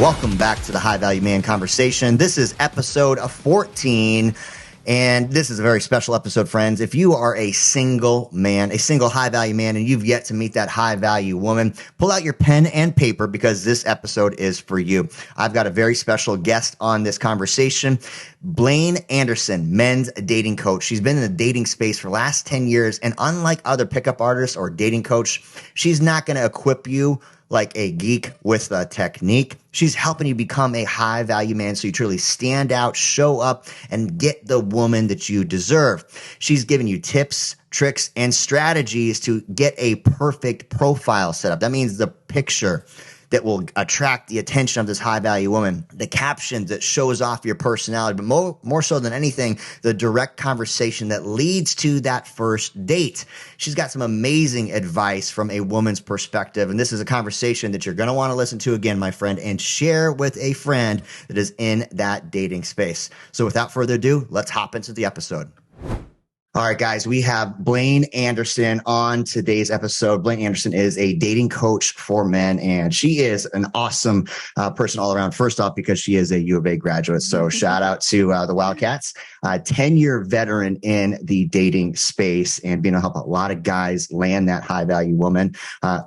Welcome back to the High Value Man Conversation. This is episode 14, and this is a very special episode, friends. If you are a single man, a single high value man, and you've yet to meet that high value woman, pull out your pen and paper because this episode is for you. I've got a very special guest on this conversation, Blaine Anderson, men's dating coach. She's been in the dating space for the last 10 years, and unlike other pickup artists or dating coach, she's not going to equip you like a geek with a technique. She's helping you become a high value man so you truly stand out, show up, and get the woman that you deserve. She's giving you tips, tricks, and strategies to get a perfect profile set up. That means the picture that will attract the attention of this high value woman, the caption that shows off your personality, but more so than anything, the direct conversation that leads to that first date. She's got some amazing advice from a woman's perspective, and this is a conversation that you're going to want to listen to again, my friend, and share with a friend that is in that dating space. So without further ado, let's hop into the episode. All right, guys, we have Blaine Anderson on today's episode. Blaine Anderson is a dating coach for men, and she is an awesome person all around. First off, because she is a U of A graduate. So shout out to the Wildcats, 10-year veteran in the dating space and being able to help a lot of guys land that high value woman.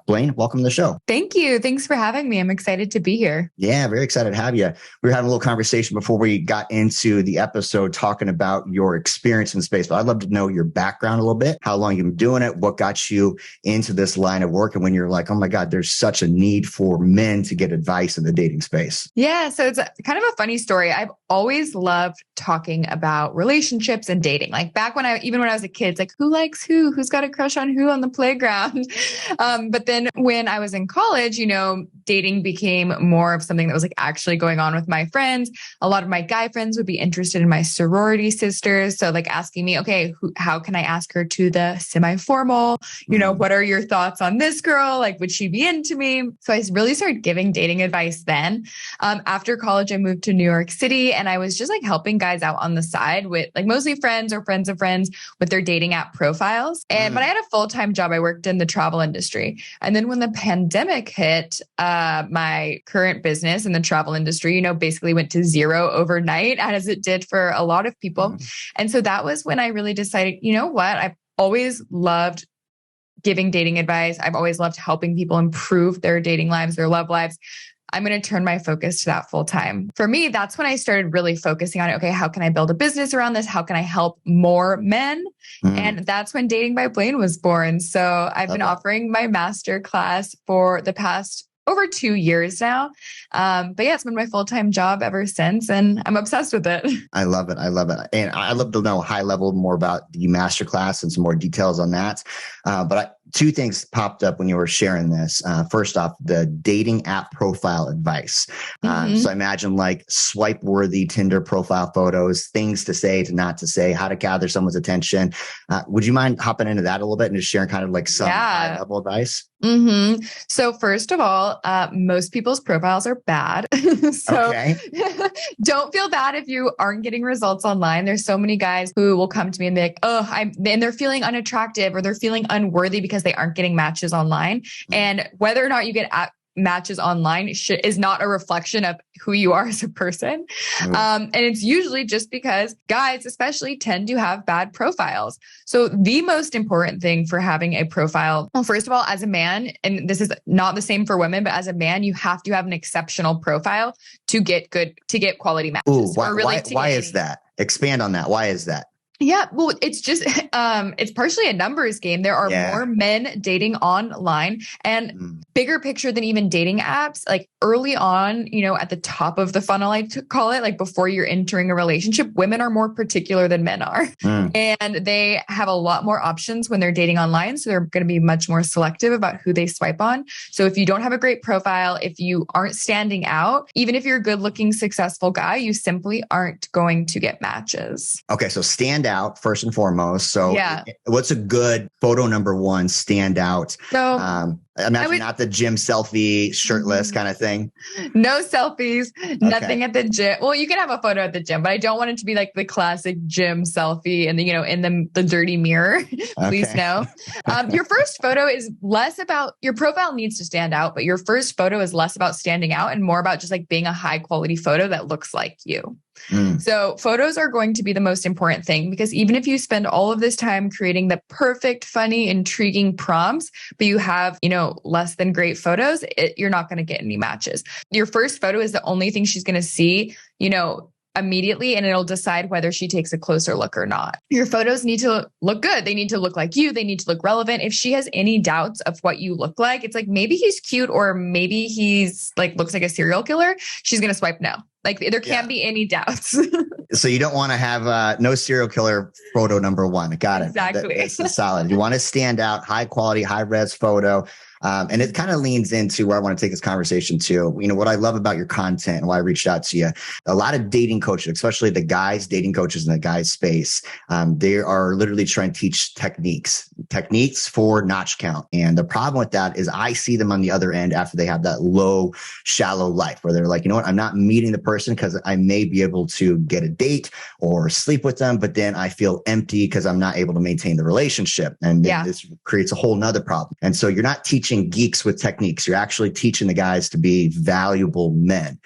Blaine, welcome to the show. Thank you. Thanks for having me. I'm excited to be here. Yeah, very excited to have you. We were having a little conversation before we got into the episode talking about your experience in space, but I'd love to know your background a little bit, how long you've been doing it, what got you into this line of work, and when you're like, oh my God, there's such a need for men to get advice in the dating space. Yeah, so it's kind of a funny story. I've always loved talking about relationships and dating. Like back when I was a kid, it's like, who likes who? Who's got a crush on who on the playground? But then when I was in college, dating became more of something that was like actually going on with my friends. A lot of my guy friends would be interested in my sorority sisters. So like asking me, okay, how can I ask her to the semi-formal? What are your thoughts on this girl? Like, would she be into me? So I really started giving dating advice then. After college, I moved to New York City and I was just like helping guys out on the side with like mostly friends or friends of friends with their dating app profiles. But I had a full-time job. I worked in the travel industry. And then when the pandemic hit, my current business in the travel industry, basically went to zero overnight, as it did for a lot of people. And so that was when I really decided, you know what? I've always loved giving dating advice. I've always loved helping people improve their dating lives, their love lives. I'm going to turn my focus to that full time. For me, that's when I started really focusing on, okay, how can I build a business around this? How can I help more men? And that's when Dating by Blaine was born. So I've been offering my master class for the past over 2 years now. But yeah, it's been my full-time job ever since, and I'm obsessed with it. I love it. And I'd love to know high level more about the masterclass and some more details on that. Two things popped up when you were sharing this. First off, the dating app profile advice. So I imagine like swipe worthy Tinder profile photos, things to say, to not to say, how to gather someone's attention. Would you mind hopping into that a little bit and just sharing kind of like some high level advice? So first of all, most people's profiles are bad. So don't feel bad if you aren't getting results online. There's so many guys who will come to me and be like, and they're feeling unattractive or they're feeling unworthy because they aren't getting matches online. And whether or not you get matches online is not a reflection of who you are as a person. And it's usually just because guys especially tend to have bad profiles. So the most important thing for having a profile, well, first of all, as a man, and this is not the same for women, but as a man, you have to have an exceptional profile to get quality matches. Why is that? Expand on that. Why is that? Yeah, well, it's just, it's partially a numbers game. There are more men dating online and bigger picture than even dating apps. Like early on, at the top of the funnel, I call it, like before you're entering a relationship, women are more particular than men are. And they have a lot more options when they're dating online. So they're going to be much more selective about who they swipe on. So if you don't have a great profile, if you aren't standing out, even if you're a good looking, successful guy, you simply aren't going to get matches. Okay. So stand out first and foremost. So what's a good photo number one stand out? So I imagine not the gym selfie, shirtless kind of thing. No selfies, nothing at the gym. Well, you can have a photo at the gym, but I don't want it to be like the classic gym selfie and in the dirty mirror. Please no. Your first photo is less about, your profile needs to stand out, but your first photo is less about standing out and more about just like being a high quality photo that looks like you. So photos are going to be the most important thing, because even if you spend all of this time creating the perfect, funny, intriguing prompts, but you have, less than great photos, you're not going to get any matches. Your first photo is the only thing she's going to see, immediately, and it'll decide whether she takes a closer look or not. Your photos need to look good. They need to look like you. They need to look relevant. If she has any doubts of what you look like, it's like, maybe he's cute or maybe he's like, looks like a serial killer. She's going to swipe no. Like there can't be any doubts. So you don't want to have no serial killer photo number one. Got it. Exactly. That's solid. You want to stand out, high quality, high res photo. And it kind of leans into where I want to take this conversation to. What I love about your content and why I reached out to you, a lot of dating coaches, especially the guys, dating coaches in the guys space, they are literally trying to teach techniques for notch count. And the problem with that is I see them on the other end after they have that low, shallow life where they're like, you know what, I'm not meeting the person because I may be able to get a date or sleep with them, but then I feel empty because I'm not able to maintain the relationship. And this creates a whole nother problem. And so you're not teaching geeks with techniques. You're actually teaching the guys to be valuable men.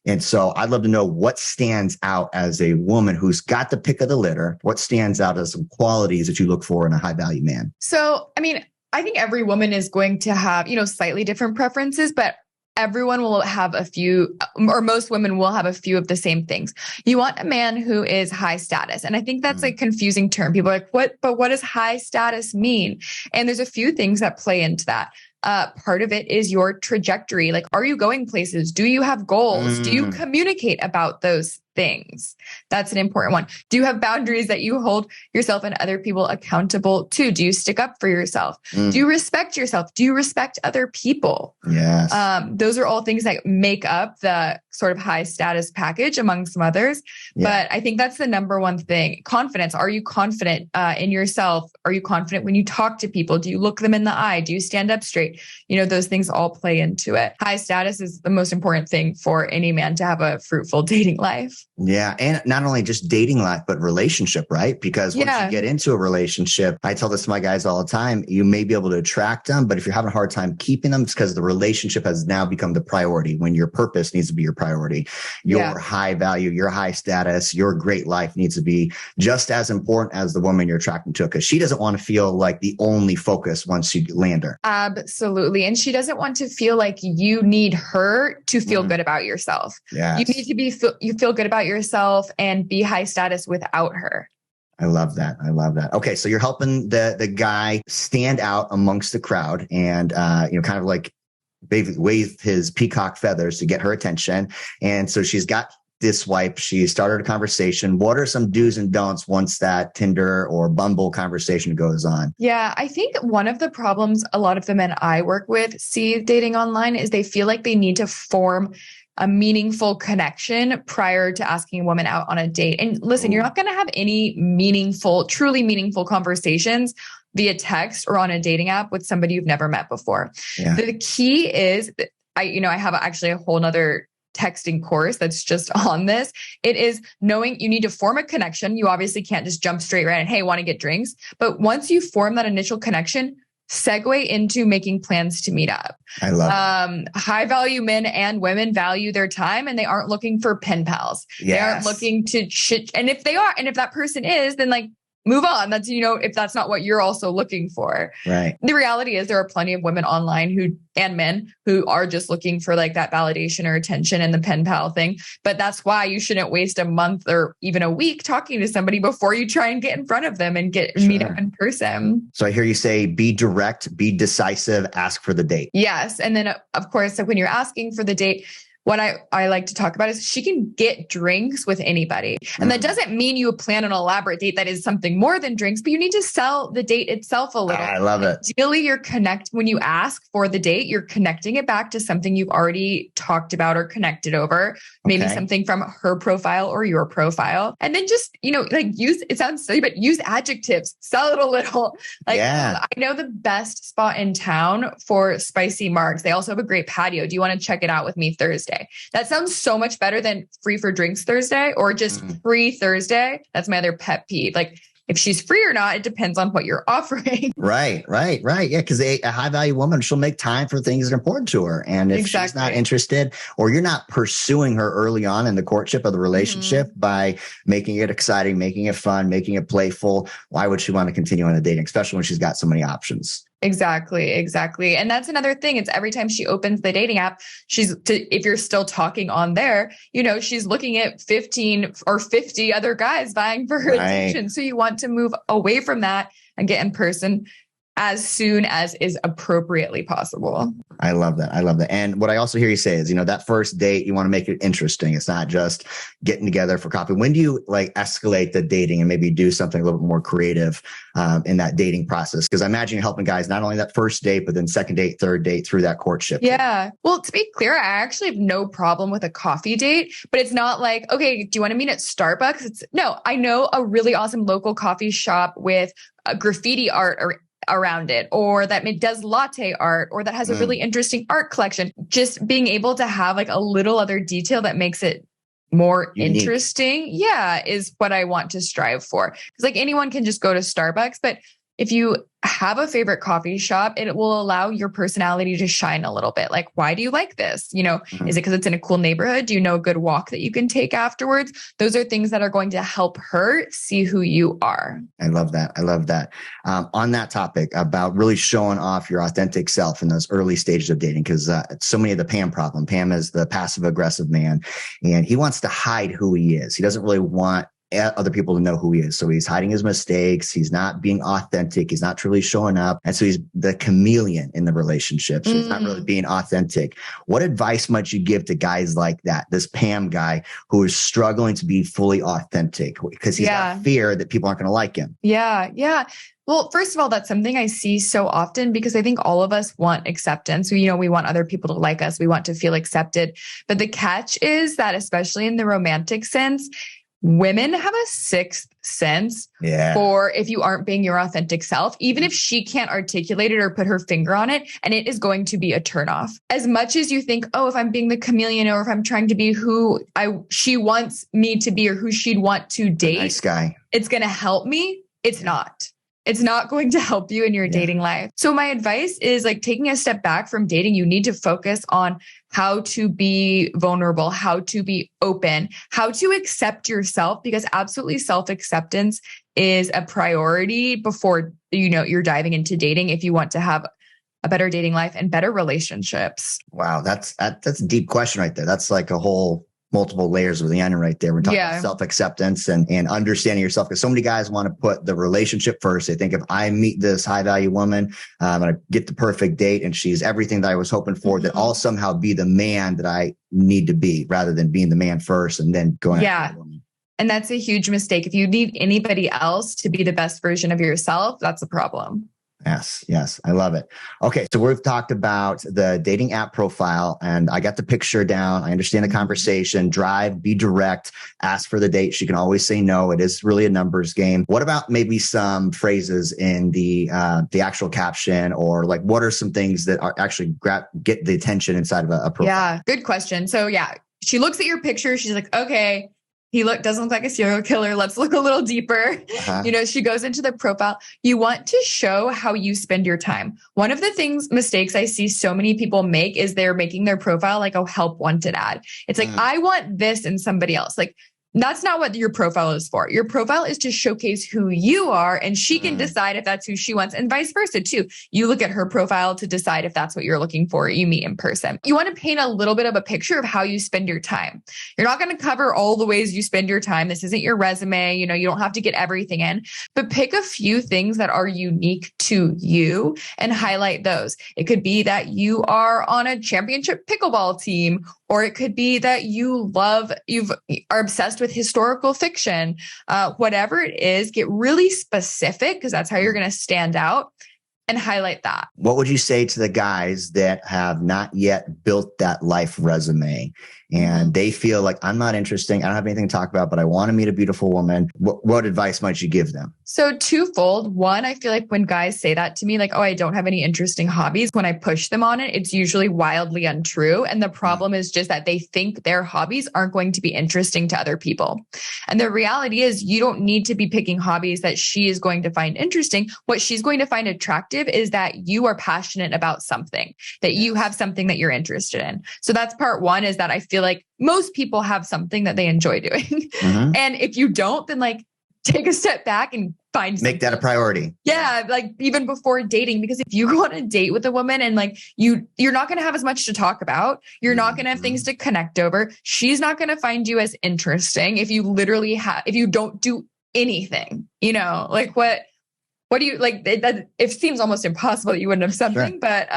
And so I'd love to know what stands out as a woman who's got the pick of the litter. What stands out as some qualities that you look for in a high value man? So, I think every woman is going to have, slightly different preferences, but everyone will have a few, or most women will have a few of the same things. You want a man who is high status. And I think that's a confusing term. People are like, what does high status mean? And there's a few things that play into that. Part of it is your trajectory. Like, are you going places? Do you have goals? Do you communicate about those things? That's an important one. Do you have boundaries that you hold yourself and other people accountable to? Do you stick up for yourself? Do you respect yourself? Do you respect other people? Yes. Those are all things that make up the sort of high status package among some others. Yeah. But I think that's the number one thing. Confidence. Are you confident in yourself? Are you confident when you talk to people? Do you look them in the eye? Do you stand up straight? Those things all play into it. High status is the most important thing for any man to have a fruitful dating life. Yeah. And not only just dating life, but relationship, right? Because once you get into a relationship, I tell this to my guys all the time, you may be able to attract them, but if you're having a hard time keeping them, it's because the relationship has now become the priority when your purpose needs to be your priority. Your high value, your high status, your great life needs to be just as important as the woman you're attracting to, because she doesn't want to feel like the only focus once you land her. Absolutely. And she doesn't want to feel like you need her to feel good about yourself. Yes. You need to you feel good about yourself and be high status without her. I love that. Okay. So you're helping the guy stand out amongst the crowd and, kind of like wave his peacock feathers to get her attention. And so she's got this swipe. She started a conversation. What are some do's and don'ts once that Tinder or Bumble conversation goes on? Yeah, I think one of the problems a lot of the men I work with see dating online is they feel like they need to form a meaningful connection prior to asking a woman out on a date. And listen, you're not going to have any truly meaningful conversations via text or on a dating app with somebody you've never met before. Yeah. The key is, I have actually a whole nother texting course that's just on this. It is knowing you need to form a connection. You obviously can't just jump straight right and, hey, want to get drinks. But once you form that initial connection, segue into making plans to meet up. I love it. High value men and women value their time and they aren't looking for pen pals. Yes. They aren't looking to shit. And if they are, and if that person is, then move on. That's, if that's not what you're also looking for. Right. The reality is there are plenty of women online and men who are just looking for that validation or attention and the pen pal thing. But that's why you shouldn't waste a month or even a week talking to somebody before you try and get in front of them and meet up in person. So I hear you say, be direct, be decisive, ask for the date. Yes. And then of course, when you're asking for the date, what I like to talk about is she can get drinks with anybody. And that doesn't mean you plan an elaborate date that is something more than drinks, but you need to sell the date itself a little. I love it. Ideally, when you ask for the date, you're connecting it back to something you've already talked about or connected over, maybe something from her profile or your profile. And then just, it sounds silly, but use adjectives, sell it a little. I know the best spot in town for spicy margs. They also have a great patio. Do you want to check it out with me Thursday? That sounds so much better than free for drinks Thursday or just free Thursday. That's my other pet peeve. If she's free or not, it depends on what you're offering. Right. Yeah, because a high value woman, she'll make time for things that are important to her. And if she's not interested, or you're not pursuing her early on in the courtship of the relationship by making it exciting, making it fun, making it playful, why would she want to continue on the dating, especially when she's got so many options? Exactly. And that's another thing. It's every time she opens the dating app, if you're still talking on there, she's looking at 15 or 50 other guys vying for her attention. So you want to move away from that and get in person as soon as is appropriately possible. I love that. And what I also hear you say is, that first date, you want to make it interesting. It's not just getting together for coffee. When do you escalate the dating and maybe do something a little bit more creative in that dating process? Because I imagine you're helping guys not only that first date, but then second date, third date through that courtship. Yeah. Well, to be clear, I actually have no problem with a coffee date, but it's not like, okay, do you want to meet at Starbucks? No, I know a really awesome local coffee shop with a graffiti art around it, or that does latte art, or that has a really interesting art collection. Just being able to have a little other detail that makes it more unique. Interesting. Yeah. Is what I want to strive for. Because anyone can just go to Starbucks, but if you have a favorite coffee shop, it will allow your personality to shine a little bit. Why do you like this? Is it because it's in a cool neighborhood? Do you know a good walk that you can take afterwards? Those are things that are going to help her see who you are. I love that. On that topic about really showing off your authentic self in those early stages of dating, because so many of the Pam problem. Pam is the passive aggressive man, and he wants to hide who he is. He doesn't really want other people to know who he is. So he's hiding his mistakes. He's not being authentic. He's not truly showing up. And so he's the chameleon in the relationship. So he's not really being authentic. What advice might you give to guys like that? This Pam guy who is struggling to be fully authentic because he's got fear that people aren't going to like him. Yeah. Well, first of all, that's something I see so often because I think all of us want acceptance. We want other people to like us. We want to feel accepted. But the catch is that, especially in the romantic sense, women have a sixth sense for if you aren't being your authentic self, even if she can't articulate it or put her finger on it, and it is going to be a turnoff. As much as you think, if I'm being the chameleon or if I'm trying to be who she wants me to be or who she'd want to date, nice guy, it's going to help me. It's not. It's not going to help you in your dating life. So my advice is taking a step back from dating. You need to focus on how to be vulnerable, how to be open, how to accept yourself, because absolutely self-acceptance is a priority before, you're diving into dating if you want to have a better dating life and better relationships. Wow. That's a deep question right there. That's a whole multiple layers of the onion right there. We're talking about self-acceptance and understanding yourself, because so many guys want to put the relationship first. They think if I meet this high value woman, I'm going to get the perfect date and she's everything that I was hoping for, that I'll somehow be the man that I need to be, rather than being the man first and then going after the woman. And that's a huge mistake. If you need anybody else to be the best version of yourself, that's a problem. Yes. I love it. Okay. So we've talked about the dating app profile, and I got the picture down. I understand the conversation. Drive, be direct, ask for the date. She can always say no. It is really a numbers game. What about maybe some phrases in the actual caption, or what are some things that are actually get the attention inside of a profile? Yeah. Good question. So she looks at your picture. She's like, okay, he doesn't look like a serial killer. Let's look a little deeper. She goes into the profile. You want to show how you spend your time. One of the mistakes I see so many people make is they're making their profile like a help wanted ad. It's I want this in somebody else. That's not what your profile is for. Your profile is to showcase who you are, and she can decide if that's who she wants, and vice versa too. You look at her profile to decide if that's what you're looking for. You meet in person. You want to paint a little bit of a picture of how you spend your time. You're not going to cover all the ways you spend your time. This isn't your resume. You don't have to get everything in, but pick a few things that are unique to you and highlight those. It could be that you are on a championship pickleball team, Or it could be that you are obsessed with historical fiction. Whatever it is, get really specific because that's how you're going to stand out and highlight that. What would you say to the guys that have not yet built that life resume and they feel like, I'm not interesting, I don't have anything to talk about, but I want to meet a beautiful woman? What advice might you give them? So twofold. One, I feel like when guys say that to me, like, oh, I don't have any interesting hobbies, when I push them on it, it's usually wildly untrue. And the problem is just that they think their hobbies aren't going to be interesting to other people. And the reality is you don't need to be picking hobbies that she is going to find interesting. What she's going to find attractive is that you are passionate about something, that you have something that you're interested in. So that's part one, is that I feel like most people have something that they enjoy doing. And if you don't, then like take a step back and make that a priority. Yeah. Like even before dating, because if you go on a date with a woman and like you're not going to have as much to talk about, you're not going to have things to connect over. She's not going to find you as interesting if you if you don't do anything, like what do you like? It seems almost impossible that you wouldn't have something, but,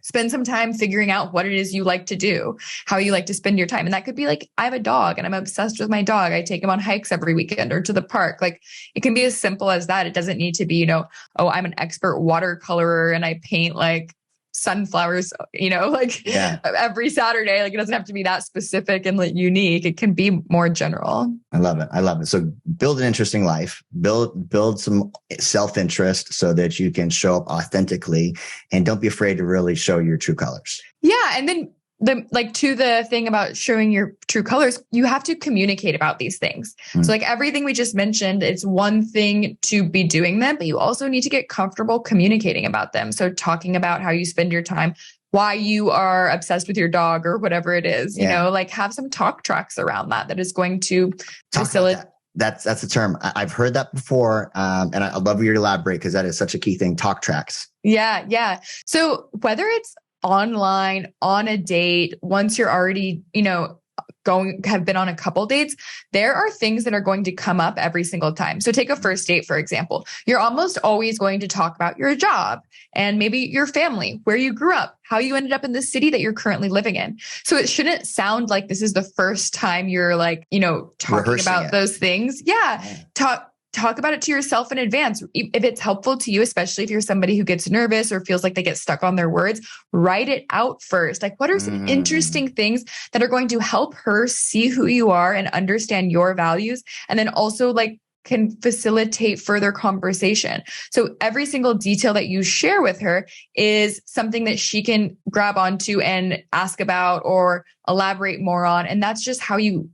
spend some time figuring out what it is you like to do, how you like to spend your time. And that could be like, I have a dog and I'm obsessed with my dog. I take him on hikes every weekend or to the park. Like it can be as simple as that. It doesn't need to be, oh, I'm an expert watercolorer and I paint like sunflowers, every Saturday. Like it doesn't have to be that specific and like unique. It can be more general. I love it. So build an interesting life, build some self-interest so that you can show up authentically, and don't be afraid to really show your true colors. Yeah. And then to the thing about showing your true colors, you have to communicate about these things. So like everything we just mentioned, it's one thing to be doing them, but you also need to get comfortable communicating about them. So talking about how you spend your time, why you are obsessed with your dog or whatever it is, like have some talk tracks around that is going to facilitate. That's the term. I've heard that before. And I love you to elaborate because that is such a key thing. Talk tracks. Yeah. Yeah. So whether it's online, on a date, once you're already, have been on a couple dates, there are things that are going to come up every single time. So take a first date, for example. You're almost always going to talk about your job and maybe your family, where you grew up, how you ended up in the city that you're currently living in. So it shouldn't sound like this is the first time you're like, talking about those things. Yeah. Talk about it to yourself in advance. If it's helpful to you, especially if you're somebody who gets nervous or feels like they get stuck on their words, write it out first. Like, what are some interesting things that are going to help her see who you are and understand your values? And then also can facilitate further conversation. So every single detail that you share with her is something that she can grab onto and ask about or elaborate more on. And that's just how you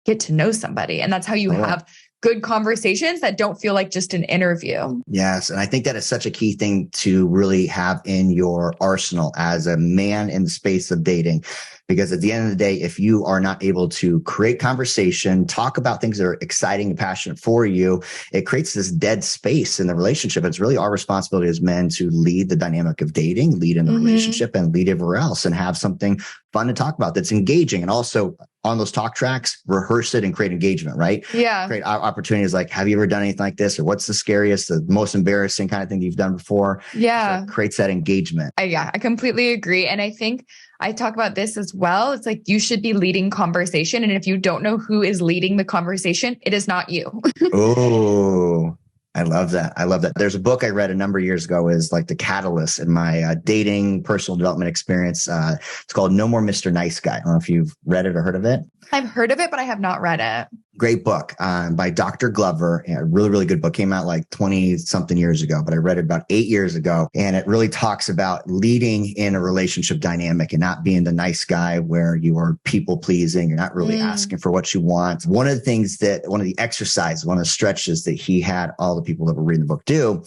get to know somebody. And that's how you have good conversations that don't feel like just an interview. Yes. And I think that is such a key thing to really have in your arsenal as a man in the space of dating. Because at the end of the day, if you are not able to create conversation, talk about things that are exciting and passionate for you, it creates this dead space in the relationship. It's really our responsibility as men to lead the dynamic of dating, lead in the relationship, and lead everywhere else, and have something fun to talk about that's engaging. And also on those talk tracks, rehearse it and create engagement, right? Yeah. Create opportunities like, have you ever done anything like this? Or what's the scariest, the most embarrassing kind of thing that you've done before? Yeah. So it creates that engagement. I completely agree. And I think I talk about this as well. It's like you should be leading conversation. And if you don't know who is leading the conversation, it is not you. Oh, I love that. There's a book I read a number of years ago, is like the catalyst in my dating personal development experience. It's called No More Mr. Nice Guy. I don't know if you've read it or heard of it. I've heard of it, but I have not read it. Great book by Dr. Glover. A really, really good book. Came out like 20 something years ago, but I read it about 8 years ago. And it really talks about leading in a relationship dynamic and not being the nice guy where you are people pleasing. You're not really asking for what you want. One of the exercises, one of the stretches that he had all the people that were reading the book do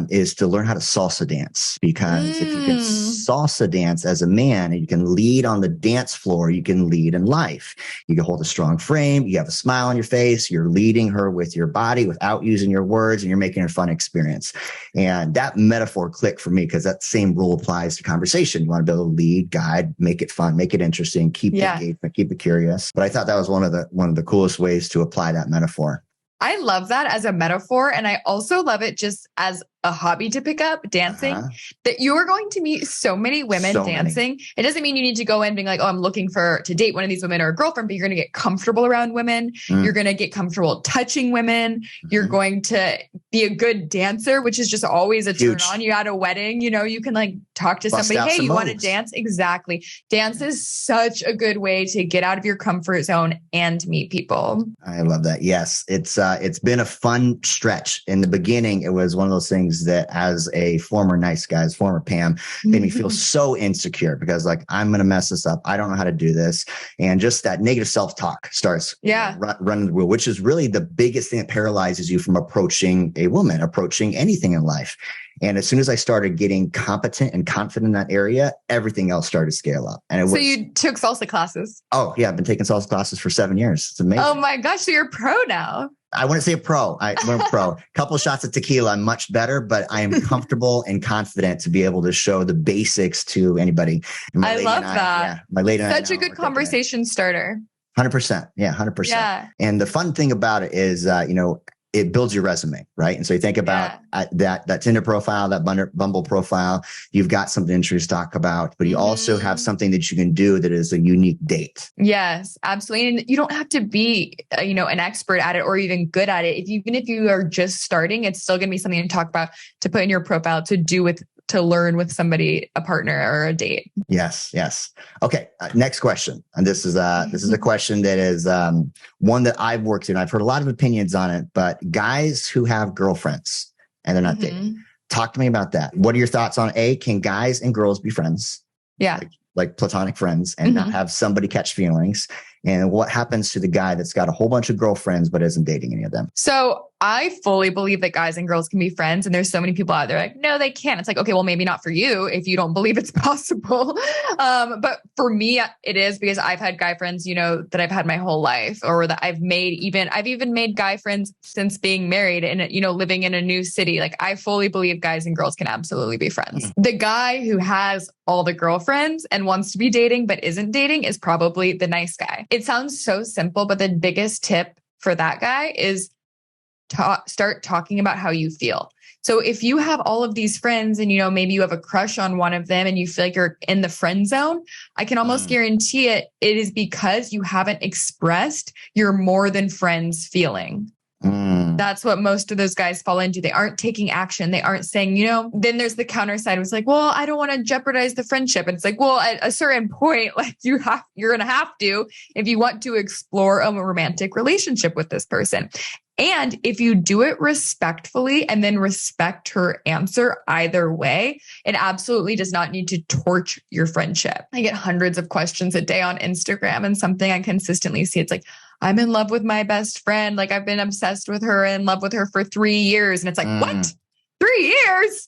is to learn how to salsa dance. Because if you can salsa dance as a man and you can lead on the dance floor, you can lead in life. You can hold a strong frame. You have a smile on your face. You're leading her with your body without using your words, and you're making a fun experience. And that metaphor clicked for me because that same rule applies to conversation. You want to be able to lead, guide, make it fun, make it interesting, keep the engagement, keep it curious. But I thought that was one of the coolest ways to apply that metaphor. I love that as a metaphor. And I also love it just as a hobby to pick up, dancing, that you are going to meet so many women dancing. It doesn't mean you need to go in being like, oh, I'm looking to date one of these women or a girlfriend, but you're going to get comfortable around women. You're going to get comfortable touching women. You're going to be a good dancer, which is just always a turn on. You at a wedding, you know, you can like talk to somebody. Hey, you want to dance? Exactly. Dance is such a good way to get out of your comfort zone and meet people. I love that. Yes. It's been a fun stretch. In the beginning, it was one of those things that as a former nice guy, as former Pam, made me feel so insecure because like, I'm going to mess this up. I don't know how to do this. And just that negative self-talk starts running the wheel, which is really the biggest thing that paralyzes you from approaching a woman, approaching anything in life. And as soon as I started getting competent and confident in that area, everything else started to scale up. And so you took salsa classes? Oh yeah. I've been taking salsa classes for 7 years. It's amazing. Oh my gosh. So you're a pro now. I wouldn't say a pro. I'm a pro. Couple of shots of tequila, I'm much better, but I am comfortable and confident to be able to show the basics to anybody. I love that. Yeah, my lady and such a good conversation starter. 100%. Yeah, 100%. Yeah. And the fun thing about it is, it builds your resume, right? And so you think about that Tinder profile, that Bumble profile, you've got something to talk about, but you also have something that you can do that is a unique date. Yes, absolutely. And you don't have to be, an expert at it or even good at it. Even if you are just starting, it's still going to be something to talk about, to put in your profile, to learn with somebody, a partner or a date. Yes. Yes. Okay. Next question. And this is a question that is one that I've worked in. I've heard a lot of opinions on it, but guys who have girlfriends and they're not dating, talk to me about that. What are your thoughts on can guys and girls be friends? Yeah. Like platonic friends and not have somebody catch feelings? And what happens to the guy that's got a whole bunch of girlfriends but isn't dating any of them? So I fully believe that guys and girls can be friends. And there's so many people out there like, no, they can't. It's like, okay, well, maybe not for you if you don't believe it's possible. But for me, it is, because I've had guy friends, that I've had my whole life, or that I've even made guy friends since being married and, living in a new city. Like, I fully believe guys and girls can absolutely be friends. The guy who has all the girlfriends and wants to be dating but isn't dating is probably the nice guy. It sounds so simple, but the biggest tip for that guy is start talking about how you feel. So if you have all of these friends and, maybe you have a crush on one of them and you feel like you're in the friend zone, I can almost guarantee it is because you haven't expressed your more than friends feeling. That's what most of those guys fall into. They aren't taking action. They aren't saying, then there's the counter side. It's like, well, I don't want to jeopardize the friendship. And it's like, well, at a certain point, like you're going to have to, if you want to explore a romantic relationship with this person. And if you do it respectfully and then respect her answer either way, it absolutely does not need to torch your friendship. I get hundreds of questions a day on Instagram, and something I consistently see, it's like, I'm in love with my best friend. Like, I've been obsessed with her and in love with her for 3 years. And it's like, what? 3 years?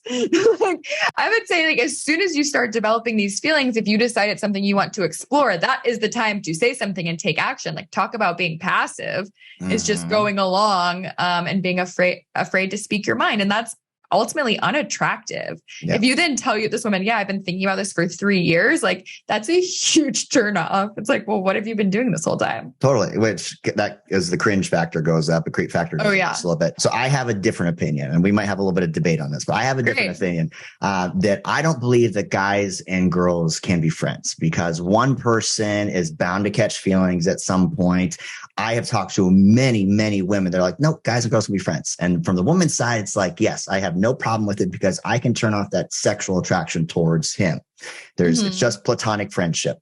Like, I would say, like, as soon as you start developing these feelings, if you decide it's something you want to explore, that is the time to say something and take action. Like, talk about being passive is just going along and being afraid to speak your mind. And that's ultimately unattractive. Yep. If you then tell this woman, I've been thinking about this for 3 years, like, that's a huge turn off. It's like, well, what have you been doing this whole time? Totally. Which that is the cringe factor goes up, the creep factor goes up just a little bit. So I have a different opinion, and we might have a little bit of debate on this, but I have a different opinion that I don't believe that guys and girls can be friends, because one person is bound to catch feelings at some point. I have talked to many, many women. They're like, no, guys and girls can be friends. And from the woman's side, it's like, yes, I have no problem with it because I can turn off that sexual attraction towards him. It's just platonic friendship.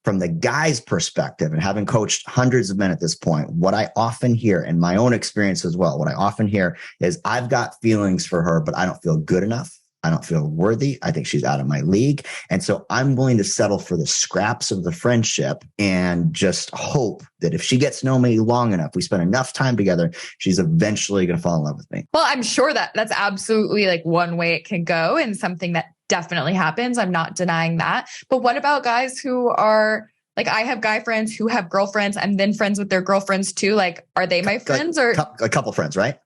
From the guy's perspective, and having coached hundreds of men at this point, what I often hear, in my own experience as well, what I often hear is, I've got feelings for her, but I don't feel good enough. I don't feel worthy. I think she's out of my league. And so I'm willing to settle for the scraps of the friendship and just hope that if she gets to know me long enough, we spend enough time together, she's eventually going to fall in love with me. Well, I'm sure that's absolutely like one way it can go, and something that definitely happens. I'm not denying that. But what about guys who are like, I have guy friends who have girlfriends and then friends with their girlfriends too. Like, are they my friends or a couple friends, right?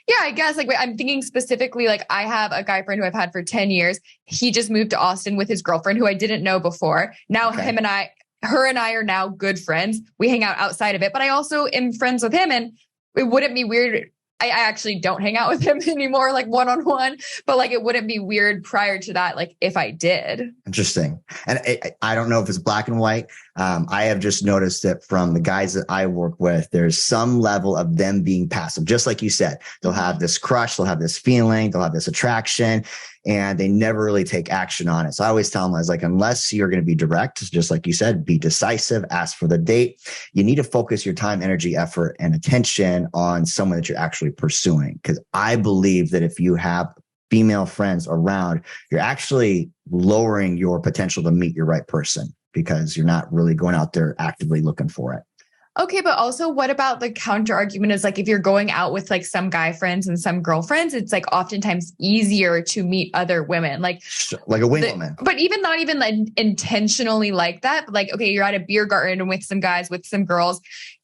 Yeah, I guess like I'm thinking specifically, like I have a guy friend who I've had for 10 years. He just moved to Austin with his girlfriend who I didn't know before. Now her and I are now good friends. We hang out outside of it, but I also am friends with him, and it wouldn't be weird I actually don't hang out with him anymore, like one-on-one, but like, it wouldn't be weird prior to that. Like if I did. Interesting. And I don't know if it's black and white. I have just noticed that from the guys that I work with, there's some level of them being passive. Just like you said, they'll have this crush, they'll have this feeling, they'll have this attraction, and they never really take action on it. So I always tell them, I was like, unless you're going to be direct, just like you said, be decisive, ask for the date. You need to focus your time, energy, effort, and attention on someone that you're actually pursuing. Because I believe that if you have female friends around, you're actually lowering your potential to meet your right person because you're not really going out there actively looking for it. Okay, but also what about the counter argument is like, if you're going out with like some guy friends and some girlfriends, it's like oftentimes easier to meet other women, like a wing woman. But even not even like intentionally like that. But like, okay, you're at a beer garden with some guys, with some girls,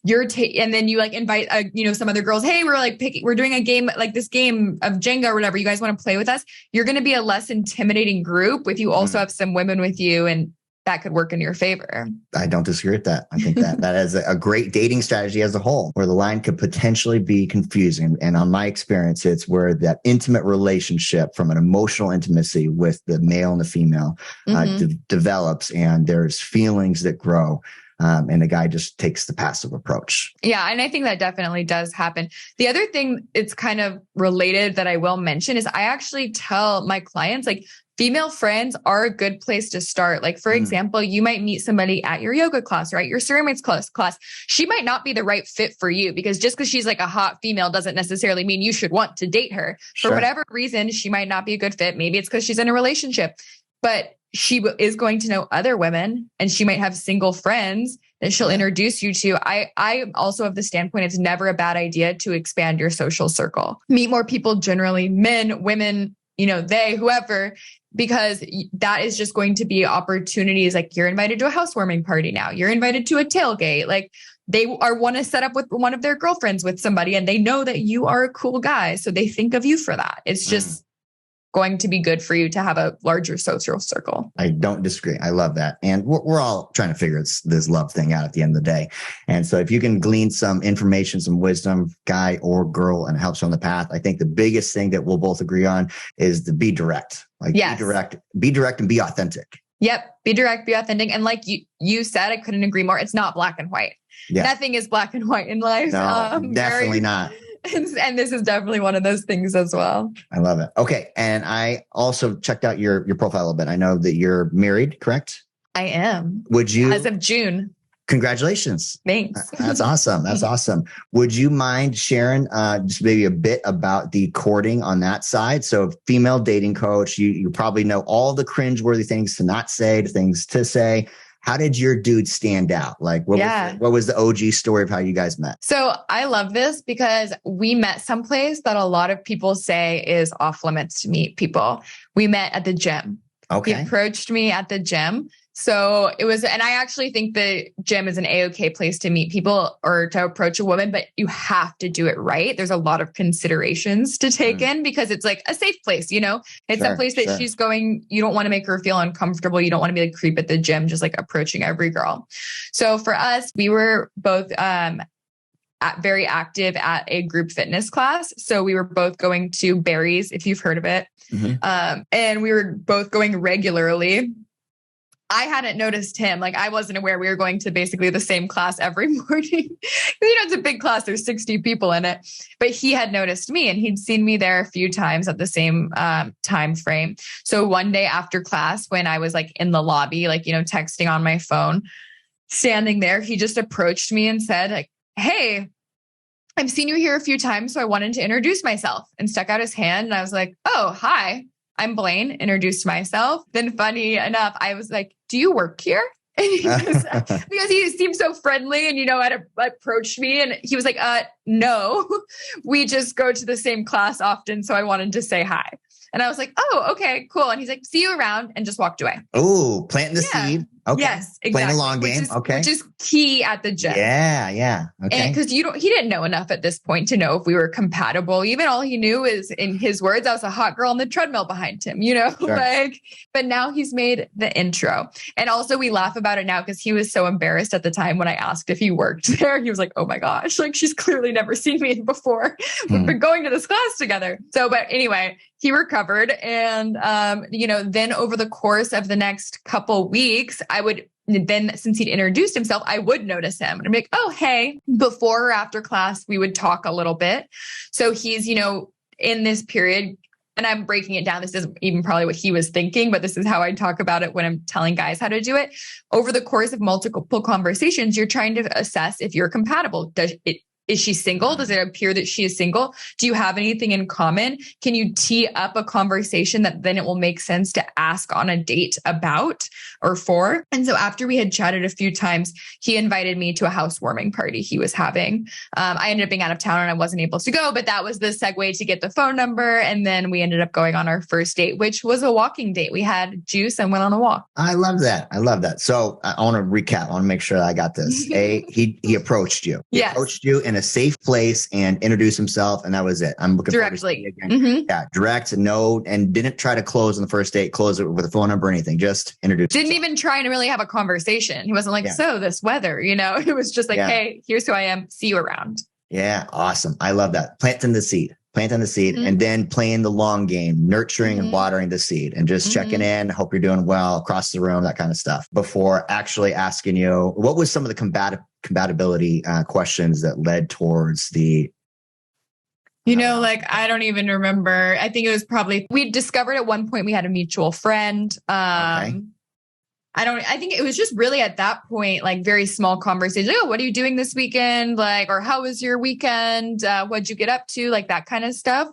and then you like invite, some other girls. Hey, we're doing a game, like this game of Jenga or whatever. You guys want to play with us? You're going to be a less intimidating group if you also have some women with you, and that could work in your favor. I don't disagree with that. I think that is a great dating strategy as a whole, where the line could potentially be confusing. And on my experience, it's where that intimate relationship from an emotional intimacy with the male and the female develops, and there's feelings that grow. And the guy just takes the passive approach. Yeah. And I think that definitely does happen. The other thing, it's kind of related that I will mention is I actually tell my clients, like, female friends are a good place to start. Like, for example, you might meet somebody at your yoga class, right? Your ceramics class. She might not be the right fit for you, because just because she's like a hot female doesn't necessarily mean you should want to date her. For whatever reason, she might not be a good fit. Maybe it's because she's in a relationship, but she is going to know other women, and she might have single friends that she'll introduce you to. I also have the standpoint, it's never a bad idea to expand your social circle. Meet more people, generally men, women, they, whoever, because that is just going to be opportunities. Like, you're invited to a housewarming party now. You're invited to a tailgate. Like, they want to set up with one of their girlfriends with somebody, and they know that you are a cool guy. So they think of you for that. It's just going to be good for you to have a larger social circle. I don't disagree. I love that. And we're all trying to figure this love thing out at the end of the day. And so if you can glean some information, some wisdom, guy or girl, and it helps you on the path, I think the biggest thing that we'll both agree on is to be direct. Like, be direct and be authentic. Yep. Be direct, be authentic. And like you said, I couldn't agree more. It's not black and white. Yeah. Nothing is black and white in life. No, definitely not. And this is definitely one of those things as well. I love it. Okay. And I also checked out your profile a little bit. I know that you're married, correct? I am. Would you? As of June. Congratulations. Thanks. That's awesome. That's awesome. Would you mind sharing just maybe a bit about the courting on that side? So, female dating coach, you probably know all the cringeworthy things to not say, the things to say. How did your dude stand out? Like, what was the OG story of how you guys met? So I love this because we met someplace that a lot of people say is off limits to meet people. We met at the gym. Okay. He approached me at the gym. So it was, and I actually think the gym is an A-OK place to meet people or to approach a woman, but you have to do it right. There's a lot of considerations to take in, because it's like a safe place, it's a place that she's going, you don't want to make her feel uncomfortable. You don't want to be like creep at the gym, just like approaching every girl. So for us, we were both, very active at a group fitness class. So we were both going to Barry's, if you've heard of it. And we were both going regularly. I hadn't noticed him. Like, I wasn't aware we were going to basically the same class every morning. It's a big class. There's 60 people in it, but he had noticed me, and he'd seen me there a few times at the same time frame. So one day after class, when I was like in the lobby, like, texting on my phone, standing there, he just approached me and said, like, "Hey, I've seen you here a few times, so I wanted to introduce myself," and stuck out his hand. And I was like, "Oh, hi, I'm Blaine," introduced myself. Then funny enough, I was like, "Do you work here?" And he was, because he seemed so friendly and, had approached me, and he was like, "No, we just go to the same class often. So I wanted to say hi." And I was like, "Oh, okay, cool." And he's like, "See you around," and just walked away. Oh, planting the seed. Okay. Yes, exactly. Playing a long game. Which is key at the gym. Yeah. Okay. Because he didn't know enough at this point to know if we were compatible. Even all he knew is, in his words, I was a hot girl on the treadmill behind him, Sure. but now he's made the intro. And also we laugh about it now because he was so embarrassed at the time when I asked if he worked there. He was like, oh my gosh, like she's clearly never seen me before. We've been going to this class together. So, but anyway, he recovered. And, then over the course of the next couple weeks, since he'd introduced himself, I would notice him and I'd be like, oh, hey, before or after class, we would talk a little bit. So he's, in this period, and I'm breaking it down. This isn't even probably what he was thinking, but this is how I talk about it when I'm telling guys how to do it. Over the course of multiple conversations, you're trying to assess if you're compatible. Is she single? Does it appear that she is single? Do you have anything in common? Can you tee up a conversation that then it will make sense to ask on a date about or for? And so after we had chatted a few times, he invited me to a housewarming party he was having. I ended up being out of town and I wasn't able to go, but that was the segue to get the phone number. And then we ended up going on our first date, which was a walking date. We had juice and went on a walk. I love that. So I want to recap. I want to make sure that I got this. He approached you. He approached you in a safe place and introduced himself, and that was it. I'm looking directly. Forward to again. Yeah, direct, no, and didn't try to close on the first date, close it with a phone number or anything. Just introduce. Didn't even try to really have a conversation. He wasn't like, so this weather, it was just like, hey, here's who I am. See you around. Yeah, awesome. I love that. Planting the seed, and then playing the long game, nurturing and watering the seed and just checking in. Hope you're doing well across the room, that kind of stuff before actually asking you, what was some of the compatibility questions that led towards the, I don't even remember. I think it was probably, we discovered at one point we had a mutual friend. Okay. I think it was just really at that point, like very small conversations. Oh, what are you doing this weekend? Or how was your weekend? What'd you get up to? Like that kind of stuff.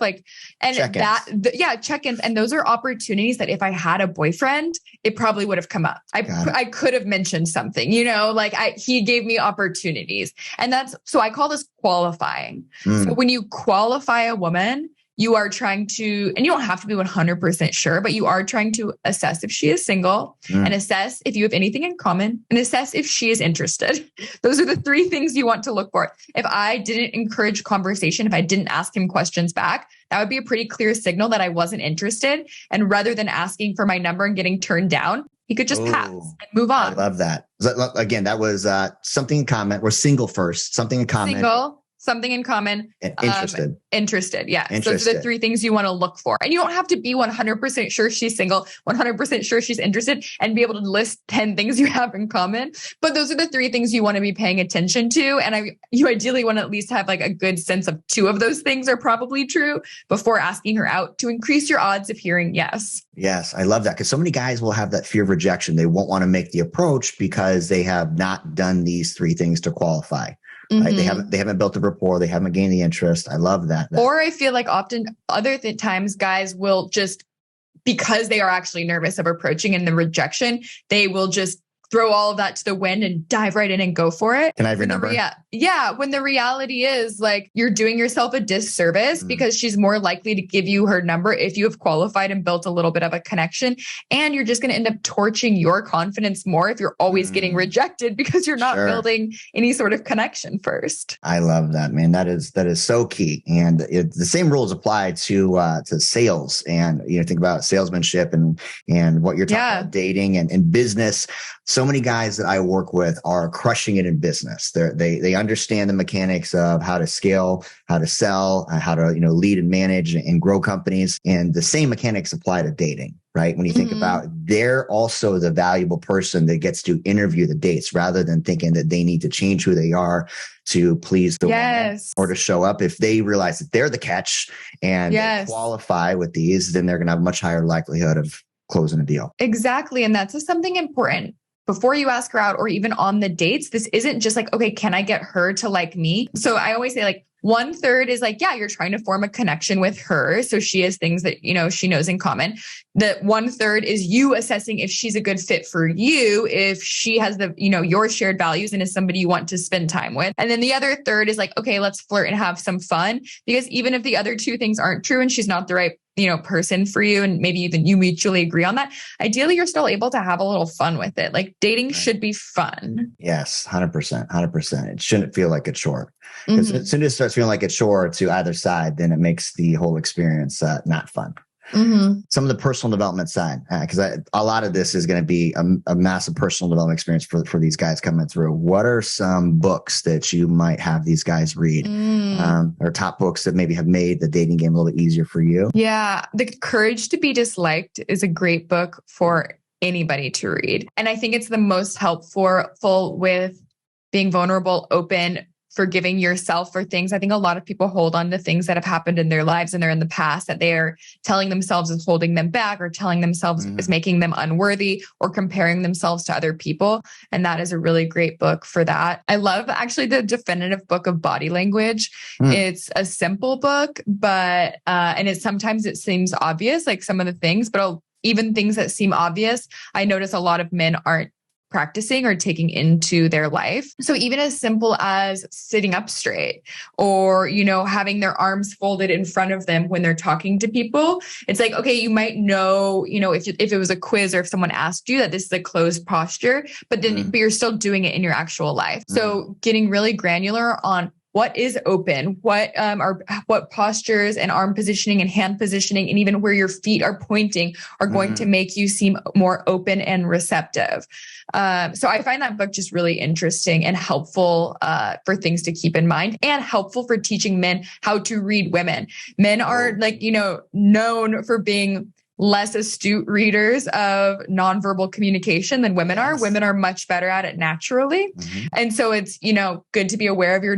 Check-ins. And those are opportunities that if I had a boyfriend, it probably would have come up. I could have mentioned something, he gave me opportunities. And so I call this qualifying. So when you qualify a woman, you are trying to, and you don't have to be 100% sure, but you are trying to assess if she is single and assess if you have anything in common and assess if she is interested. Those are the three things you want to look for. If I didn't encourage conversation, if I didn't ask him questions back, that would be a pretty clear signal that I wasn't interested. And rather than asking for my number and getting turned down, he could just pass and move on. I love that. Again, that was something in common. We're single first, something in common. Single. Something in common. And interested. Interested. Yeah. Those are the three things you want to look for. And you don't have to be 100% sure she's single, 100% sure she's interested, and be able to list 10 things you have in common. But those are the three things you want to be paying attention to. And you ideally want to at least have like a good sense of two of those things are probably true before asking her out to increase your odds of hearing yes. Yes. I love that because so many guys will have that fear of rejection. They won't want to make the approach because they have not done these three things to qualify. Right? They haven't built the rapport. They haven't gained the interest. I love that. Or I feel like often other times guys will just, because they are actually nervous of approaching and the rejection, they will just throw all of that to the wind and dive right in and go for it. Can I have your number? When the reality is like you're doing yourself a disservice because she's more likely to give you her number if you have qualified and built a little bit of a connection. And you're just going to end up torching your confidence more if you're always getting rejected because you're not building any sort of connection first. I love that, man. That is so key. And the same rules apply to sales and, think about salesmanship and what you're talking about, dating and business. So many guys that I work with are crushing it in business. They understand the mechanics of how to scale, how to sell, how to lead and manage and grow companies. And the same mechanics apply to dating, right? When you think about, they're also the valuable person that gets to interview the dates rather than thinking that they need to change who they are to please the woman or to show up. If they realize that they're the catch and they qualify with these, then they're going to have a much higher likelihood of closing a deal. Exactly. And that's just something important. Before you ask her out or even on the dates, this isn't just like, okay, can I get her to like me? So I always say like 1/3 is like, you're trying to form a connection with her. So she has things that, she knows in common. The 1/3 is you assessing if she's a good fit for you, if she has the, your shared values and is somebody you want to spend time with. And then the other third is like, okay, let's flirt and have some fun. Because even if the other two things aren't true and she's not the right person for you, and maybe even you mutually agree on that, ideally you're still able to have a little fun with it. Like dating should be fun. Yes, 100%. It shouldn't feel like a chore. Because as soon as it starts feeling like a chore to either side, then it makes the whole experience not fun. Some of the personal development side, because a lot of this is going to be a massive personal development experience for these guys coming through. What are some books that you might have these guys read, or top books that maybe have made the dating game a little bit easier for you? Yeah. The Courage to be Disliked is a great book for anybody to read. And I think it's the most helpful with being vulnerable, open, forgiving yourself for things. I think a lot of people hold on to things that have happened in their lives and they're in the past that they are telling themselves is holding them back, or telling themselves is making them unworthy, or comparing themselves to other people. And that is a really great book for that. I love actually the definitive book of body language. It's a simple book, but, and sometimes it seems obvious, like some of the things, but even things that seem obvious, I notice a lot of men aren't practicing or taking into their life. So even as simple as sitting up straight, or, having their arms folded in front of them when they're talking to people, it's like, okay, you might know, if it was a quiz or if someone asked you that this is a closed posture, but you're still doing it in your actual life. So getting really granular on what is open, what postures and arm positioning and hand positioning, and even where your feet are pointing are going to make you seem more open and receptive. So I find that book just really interesting and helpful for things to keep in mind, and helpful for teaching men how to read women. Men are known for being less astute readers of nonverbal communication than women are. Women are much better at it naturally. And so it's, good to be aware of your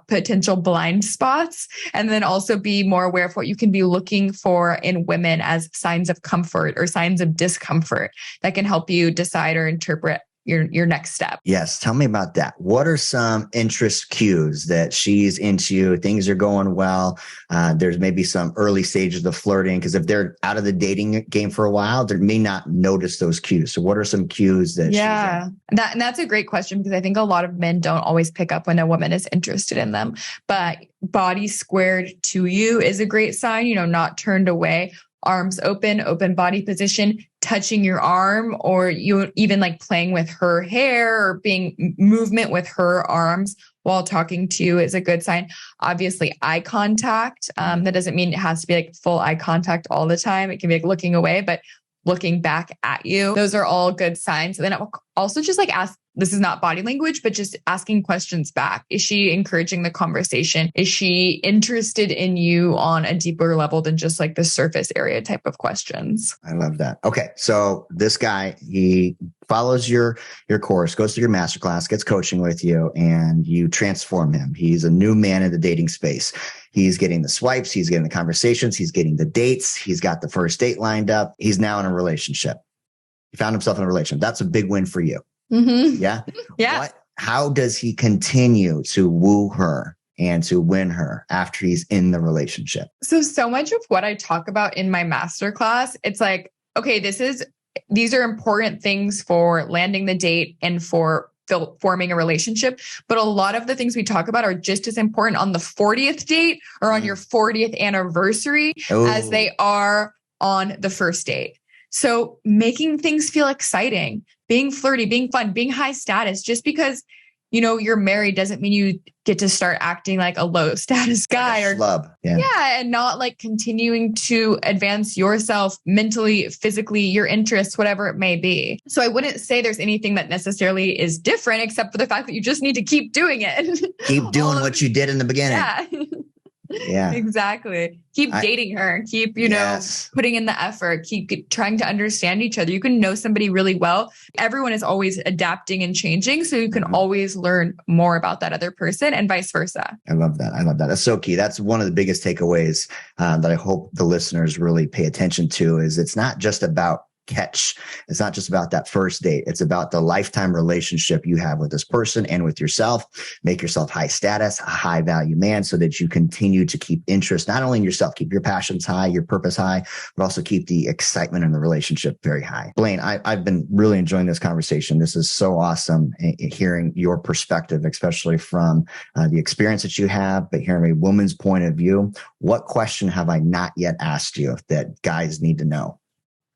potential blind spots, and then also be more aware of what you can be looking for in women as signs of comfort or signs of discomfort that can help you decide or interpret your next step. Yes. Tell me about that. What are some interest cues that she's into? Things are going well. There's maybe some early stages of flirting, because if they're out of the dating game for a while, they may not notice those cues. So what are some cues that she's in? That's a great question, because I think a lot of men don't always pick up when a woman is interested in them. But body squared to you is a great sign, not turned away. Arms open body position, touching your arm, or you even like playing with her hair or being movement with her arms while talking to you is a good sign. Obviously, eye contact. That doesn't mean it has to be like full eye contact all the time. It can be like looking away, but looking back at you. Those are all good signs. And then also just like ask, this is not body language, but just asking questions back. Is she encouraging the conversation? Is she interested in you on a deeper level than just like the surface area type of questions? I love that. Okay. So this guy, he follows your course, goes through your masterclass, gets coaching with you, and you transform him. He's a new man in the dating space. He's getting the swipes. He's getting the conversations. He's getting the dates. He's got the first date lined up. He's now in a relationship. He found himself in a relationship. That's a big win for you. Yeah. Yeah. How does he continue to woo her and to win her after he's in the relationship? So much of what I talk about in my masterclass, it's like, okay, these are important things for landing the date and for forming a relationship. But a lot of the things we talk about are just as important on the 40th date or on your 40th anniversary as they are on the first date. So making things feel exciting, being flirty, being fun, being high status, just because, you're married doesn't mean you get to start acting like a low status guy or schlub. And not like continuing to advance yourself mentally, physically, your interests, whatever it may be. So I wouldn't say there's anything that necessarily is different, except for the fact that you just need to keep doing it. Keep doing what you did in the beginning. Yeah, exactly. Keep dating her. Keep, putting in the effort. Keep trying to understand each other. You can know somebody really well. Everyone is always adapting and changing. So you can always learn more about that other person and vice versa. I love that. That's so key. That's one of the biggest takeaways that I hope the listeners really pay attention to is it's not just about catch. It's not just about that first date. It's about the lifetime relationship you have with this person and with yourself. Make yourself high status, a high value man, so that you continue to keep interest, not only in yourself, keep your passions high, your purpose high, but also keep the excitement in the relationship very high. Blaine, I've been really enjoying this conversation. This is so awesome, hearing your perspective, especially from the experience that you have, but hearing a woman's point of view. What question have I not yet asked you that guys need to know?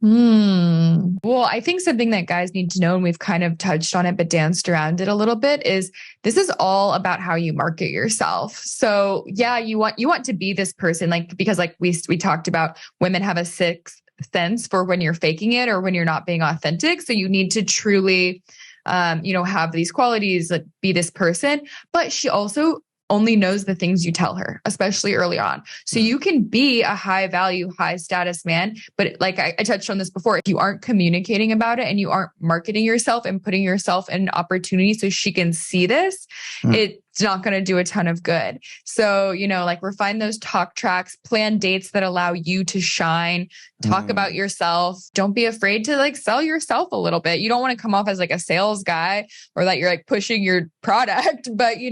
Well, I think something that guys need to know, and we've kind of touched on it, but danced around it a little bit, is this is all about how you market yourself. So yeah, you want to be this person, like, because like we talked about, women have a sixth sense for when you're faking it or when you're not being authentic. So you need to truly, have these qualities, like be this person, but she also only knows the things you tell her, especially early on. So you can be a high value, high status man, but like I touched on this before, if you aren't communicating about it and you aren't marketing yourself and putting yourself in opportunity so she can see this, it's not going to do a ton of good. So, refine those talk tracks, plan dates that allow you to shine, talk about yourself. Don't be afraid to like sell yourself a little bit. You don't want to come off as like a sales guy or that you're like pushing your product, but you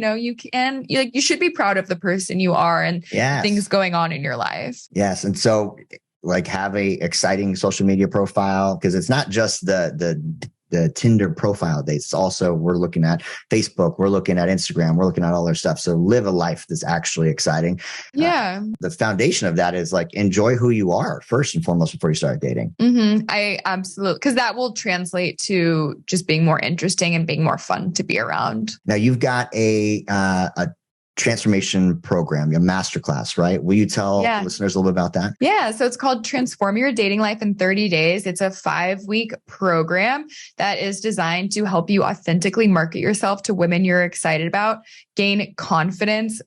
should be proud of the person you are and things going on in your life. Yes. And so like have a exciting social media profile, because it's not just the Tinder profile dates. It's also, we're looking at Facebook, we're looking at Instagram, we're looking at all their stuff. So live a life that's actually exciting. Yeah. The foundation of that is like, enjoy who you are first and foremost before you start dating. I absolutely, because that will translate to just being more interesting and being more fun to be around. Now you've got a transformation program, your masterclass, right? Will you tell listeners a little bit about that? Yeah. So it's called Transform Your Dating Life in 30 Days. It's a 5-week program that is designed to help you authentically market yourself to women you're excited about, gain confidence,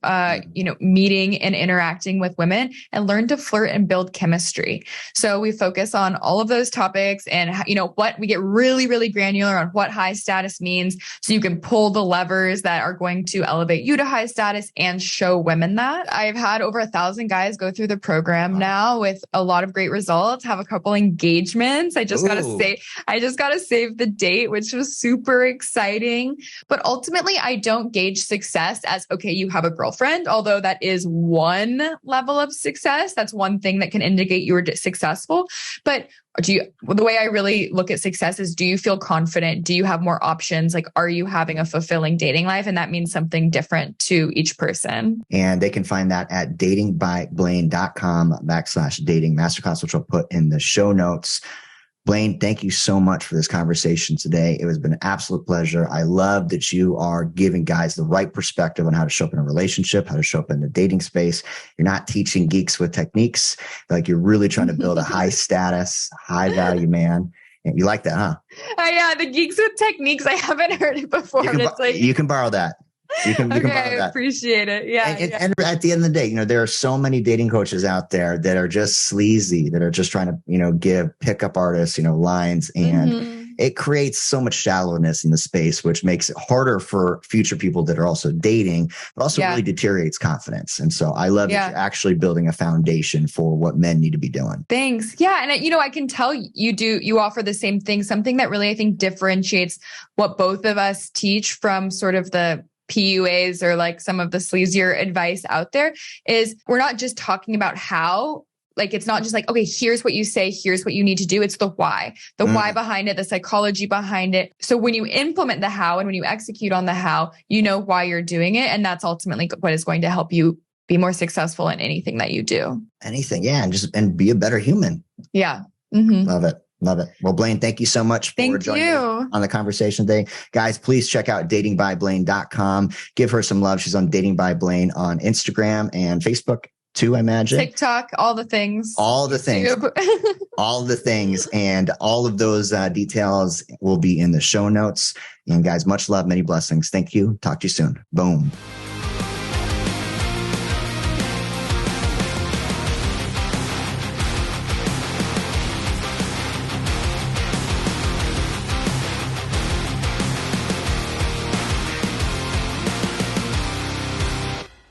meeting and interacting with women, and learn to flirt and build chemistry. So we focus on all of those topics and, what we get really, really granular on what high status means. So you can pull the levers that are going to elevate you to high status and show women that. I've had over 1,000 guys go through the program now with a lot of great results, have a couple engagements. I just got to save the date, which was super exciting. But ultimately, I don't gauge success as, okay, you have a girlfriend, although that is one level of success. That's one thing that can indicate you were successful. But the way I really look at success is, do you feel confident? Do you have more options? Like, are you having a fulfilling dating life? And that means something different to each person. And they can find that at datingbyblaine.com/dating masterclass, which I'll put in the show notes. Blaine, thank you so much for this conversation today. It has been an absolute pleasure. I love that you are giving guys the right perspective on how to show up in a relationship, how to show up in the dating space. You're not teaching geeks with techniques. Like, you're really trying to build a high status, high value man. And you like that, huh? Yeah, the geeks with techniques. I haven't heard it before. You can borrow that. You can borrow that. I appreciate it. Yeah, and at the end of the day, there are so many dating coaches out there that are just sleazy, that are just trying to, give pickup artists, lines, and it creates so much shallowness in the space, which makes it harder for future people that are also dating, but also really deteriorates confidence. And so I love that you're actually building a foundation for what men need to be doing. Thanks. Yeah. And I can tell you offer the same thing. Something that really, I think, differentiates what both of us teach from sort of the PUAs or like some of the sleazier advice out there is, we're not just talking about how. Like, it's not just like, okay, here's what you say, here's what you need to do. It's the why behind it, the psychology behind it. So when you implement the how and when you execute on the how, you know why you're doing it. And that's ultimately what is going to help you be more successful in anything that you do. Anything. Yeah. And be a better human. Yeah. Love it. Love it. Well, Blaine, thank you so much for joining us on the conversation today. Guys, please check out datingbyblaine.com. Give her some love. She's on Dating by Blaine on Instagram and Facebook too, I imagine. TikTok, all the things. All the things. All the things. And all of those details will be in the show notes. And guys, much love, many blessings. Thank you. Talk to you soon. Boom.